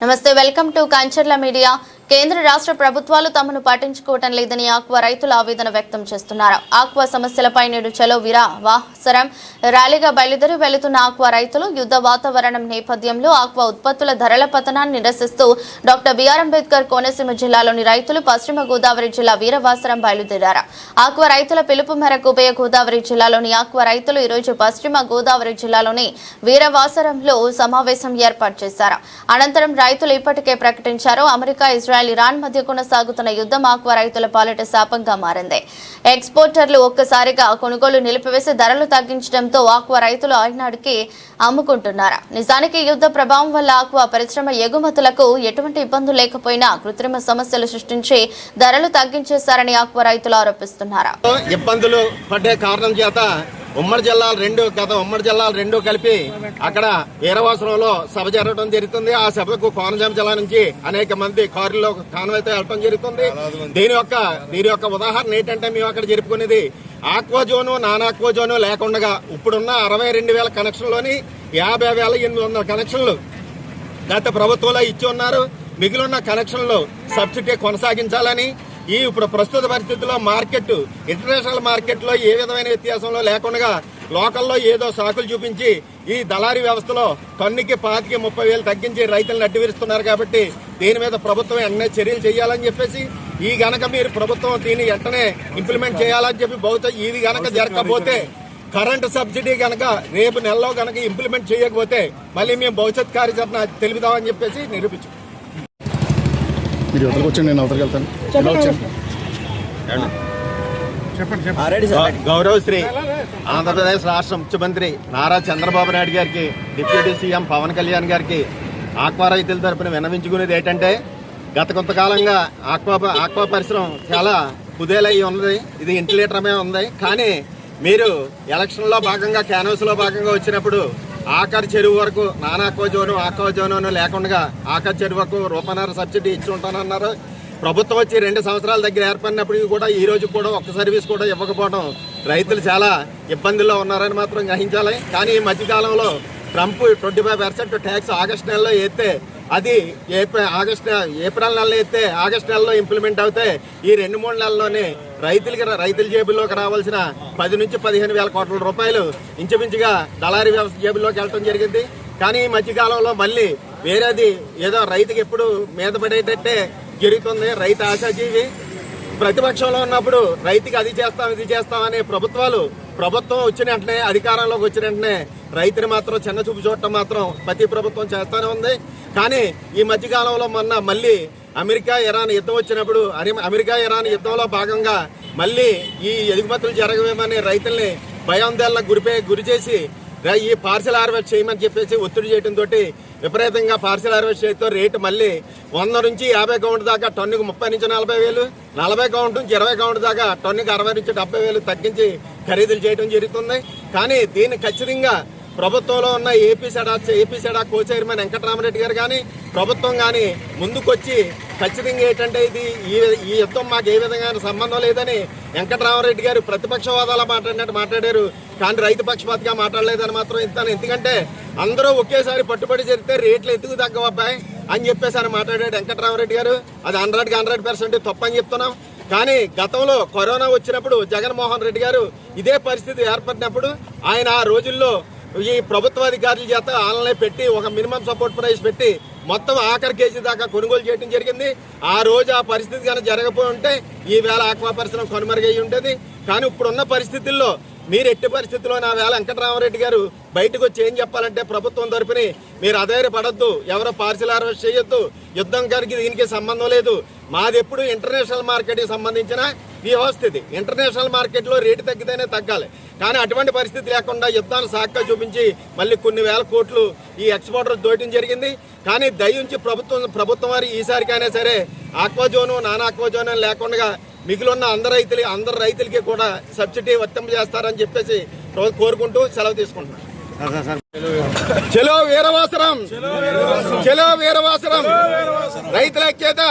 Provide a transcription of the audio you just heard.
నమస్తే welcome to Kancharla media కేంద్ర రాష్ట్ర ప్రభుత్వాలు తమను పట్టించుకోవటం లేదని ఆక్వా రైతులు ఆవేదన వ్యక్తం చేస్తున్నారు. ఆక్వా సమస్యలపై నేడు చలో వీరా వాసరం ర్యాలీగా బయలుదేరి వెళుతున్న ఆక్వా రైతులు యుద్ధ వాతావరణం నేపథ్యంలో ఆక్వా ఉత్పత్తుల ధరల పతనాన్ని నిరసిస్తూ డాక్టర్ బిఆర్ అంబేద్కర్ కోనసీమ జిల్లాలోని రైతులు పశ్చిమ గోదావరి జిల్లా వీరవాసరం బయలుదేరారు. ఆక్వా రైతుల పిలుపు మేరకు ఉభయ గోదావరి జిల్లాలోని ఆక్వా రైతులు ఈరోజు పశ్చిమ గోదావరి జిల్లాలోని వీరవాసరంలో సమావేశం ఏర్పాటు చేశారు. అనంతరం రైతులు ఇప్పటికే ప్రకటించారు. అమెరికా, ఇజ్రాయెల్, ఇరాన్ మధ్య కొనసాగుతున్న యుద్ధం ఆక్వా రైతుల పాలిట శాపంగా మారింది. ఎక్స్పోర్టర్లు ఒక్కసారిగా కొనుగోలు నిలిపివేసి ధరలు తగ్గించడంతో ఆక్వా రైతులు ఆనాడికి అమ్ముకుంటున్నారు. నిజానికి యుద్ధ ప్రభావం వల్ల ఆక్వా పరిశ్రమ ఎగుమతులకు ఎటువంటి ఇబ్బందులు లేకపోయినా కృత్రిమ సమస్యలు సృష్టించి ధరలు తగ్గించేశారని ఆక్వా రైతులు ఆరోపిస్తున్నారు. ఇబ్బందులు పడే కారణం చేత ఉమ్మడి జిల్లాలు రెండు కలిపి అక్కడ వీరవాసరంలో సభ జరగడం జరుగుతుంది. ఆ సభకు కోనసీమ జిల్లా నుంచి అనేక మంది కారులో కాన్వాయ్తో వెళ్ళడం జరుగుతుంది. దీని యొక్క ఉదాహరణ ఏంటంటే మేము అక్కడ జరుపుకునేది aqua zone, non aqua zone లేకుండా ఇప్పుడున్న 62,000 కనెక్షన్లోని 50,800 కనెక్షన్లు గత ప్రభుత్వంలో ఇచ్చి ఉన్నారు. మిగిలిన కనెక్షన్లు సబ్సిడీ కొనసాగించాలని ఇప్పుడు ప్రస్తుత పరిస్థితుల్లో ఇంటర్నేషనల్ మార్కెట్లో ఏ విధమైన వ్యత్యాసంలో లేకుండా లోకల్లో ఏదో సాకులు చూపించి ఈ దళారీ వ్యవస్థలో టన్నుకి 25,000-30,000 తగ్గించి రైతులను అడ్డువిరుస్తున్నారు. కాబట్టి దీని మీద ప్రభుత్వం వెంటనే చర్యలు చేయాలని చెప్పేసి మీరు ప్రభుత్వం దీన్ని వెంటనే ఇంప్లిమెంట్ చేయాలని చెప్పి బహుశా ఇది గనక జరగకపోతే కరెంటు సబ్సిడీ గనక రేపు నెలలో గనక ఇంప్లిమెంట్ చేయకపోతే మళ్ళీ మేము భవిష్యత్ కార్యాచరణ తెలుపుదామని చెప్పేసి నిరూపించాం. గౌరవశ్రీ ఆంధ్రప్రదేశ్ రాష్ట్ర ముఖ్యమంత్రి నారా చంద్రబాబు నాయుడు గారికి, డిప్యూటీ సీఎం పవన్ కళ్యాణ్ గారికి ఆక్వా రైతుల తరపున విన్నవించుకునేది ఏంటంటే గత కొంతకాలంగా ఆక్వా పరిశ్రమ చాలా కుదేలయ్యి ఉంది. ఇది ఇంటిలీటరమే ఉంది. కానీ మీరు ఎలక్షన్లో భాగంగా క్యాన్వాస్లో భాగంగా వచ్చినప్పుడు ఆఖరి చెరువు వరకు నాన్ ఆక్వా జోను లేకుండా ఆఖరి చెరువు వరకు రూపాయన్నర సబ్సిడీ ఇచ్చి ఉంటానన్నారు. ప్రభుత్వం వచ్చి 2 సంవత్సరాల దగ్గర ఏర్పడినప్పటికీ కూడా ఈ రోజు కూడా ఒక్క సర్వీస్ కూడా ఇవ్వకపోవడం రైతులు చాలా ఇబ్బందుల్లో ఉన్నారని మాత్రం గ్రహించాలి. కానీ ఈ మధ్యకాలంలో ట్రంప్ 25% ట్యాక్స్ ఆగస్టు నెలలో ఎత్తే అది ఏప్రిల్ నెలలో ఎత్తే ఆగస్టు నెలలో ఇంప్లిమెంట్ అవుతే ఈ 2-3 నెలల్లోనే రైతుల జేబుల్లోకి రావాల్సిన 10 నుంచి 15,000 కోట్ల రూపాయలు ఇంచుమించుగా దళారీ వ్యవస్థ జేబుల్లోకి వెళ్ళడం జరిగింది. కానీ ఈ మధ్యకాలంలో మళ్ళీ వేరేది ఏదో రైతుకి ఎప్పుడు మీద పడేటట్టే జరుగుతుంది. రైతు ఆశాజీవి ప్రతిపక్షంలో ఉన్నప్పుడు రైతుకి అది చేస్తాం అనే ప్రభుత్వం వచ్చిన వెంటనే అధికారంలోకి వచ్చిన వెంటనే రైతుని మాత్రం చిన్న చూపు చూడటం మాత్రం ప్రతి ప్రభుత్వం చేస్తూనే ఉంది. కానీ ఈ మధ్యకాలంలో మళ్ళీ అమెరికా ఇరాన్ యుద్ధం వచ్చినప్పుడు అమెరికా ఇరాన్ యుద్ధంలో భాగంగా మళ్ళీ ఈ ఎగుమతులు జరగవేమని రైతుల్ని భయాందోళనకు గురి చేసి ఈ పార్సల్ హార్వెస్ట్ చేయమని చెప్పేసి ఒత్తిడి చేయడంతో విపరీతంగా పార్సల్ హార్వెస్ట్ చేయడంతో రేటు మళ్ళీ 100 నుంచి 50 కౌంట్ దాకా టన్నుకు 30 నుంచి 40,000, 40 కౌంట్ నుంచి 20 కౌంట్ దాకా టన్నుకు 60 నుంచి 70,000 తగ్గించి ఖరీదులు చేయడం జరుగుతుంది. కానీ దీన్ని ఖచ్చితంగా ప్రభుత్వంలో ఉన్న ఏపీ సెడా కో చైర్మన్ వెంకటరామరెడ్డి గారు కానీ ప్రభుత్వం కానీ ముందుకొచ్చి ఖచ్చితంగా ఏంటంటే ఈ యుద్ధం మాకు ఏ విధంగా సంబంధం లేదని వెంకటరామరెడ్డి గారు ప్రతిపక్ష హోదాలో మాట్లాడారు. కానీ రైతు పక్షపాతిగా మాట్లాడలేదని మాత్రం ఇంతాను. ఎందుకంటే అందరూ ఒకేసారి పట్టుబడి జరిగితే రేట్లు ఎందుకు తగ్గవబ్బాయి అని చెప్పేసి అని మాట్లాడాడు వెంకటరామరెడ్డి గారు. అది 100% తప్పని చెప్తున్నాం. కానీ గతంలో కరోనా వచ్చినప్పుడు జగన్మోహన్ రెడ్డి గారు ఇదే పరిస్థితి ఏర్పడినప్పుడు ఆయన ఆ రోజుల్లో ఈ ప్రభుత్వ అధికారుల చేత ఆన్లైన్ పెట్టి ఒక మినిమం సపోర్ట్ ప్రైస్ పెట్టి మొత్తం ఆఖరి కేజీ దాకా కొనుగోలు చేయడం జరిగింది. ఆ రోజు ఆ పరిస్థితి కానీ జరగపోయి ఉంటే ఈవేళ ఆక్వా పరిశ్రమ కనుమరుగయ్యి ఉండేది. కానీ ఇప్పుడున్న పరిస్థితుల్లో మీరు ఎట్టి పరిస్థితుల్లో నా వేళ వెంకటరామరెడ్డి గారు బయటకు వచ్చి ఏం చెప్పాలంటే ప్రభుత్వం తరపుని మీరు అధైర్యపడద్దు, ఎవరో పార్సల్ హార్వెస్ట్ చేయొద్దు, యుద్ధం గారికి దీనికి సంబంధం లేదు. మాది ఎప్పుడు ఇంటర్నేషనల్ మార్కెట్కి సంబంధించిన వ్యవస్థ ఇది. ఇంటర్నేషనల్ మార్కెట్లో రేటు తగ్గితేనే తగ్గాలి. కానీ అటువంటి పరిస్థితి లేకుండా యుద్ధాన్ని సాక్గా చూపించి మళ్ళీ కొన్ని వేల కోట్లు ఈ ఎక్స్పోర్టర్ దోయటం జరిగింది. కానీ దయించి ప్రభుత్వం వారి ఈసారికైనా సరే aqua zone, non aqua zone లేకుండా మిగిలిన అందరు రైతులకి కూడా సబ్సిడీ వర్తింపజేస్తారని చెప్పేసి కోరుకుంటూ సెలవు తీసుకుంటున్నాను. చలో వీరవాసరం, చలో వీరవాసరం, రైతుల ఐక్యత.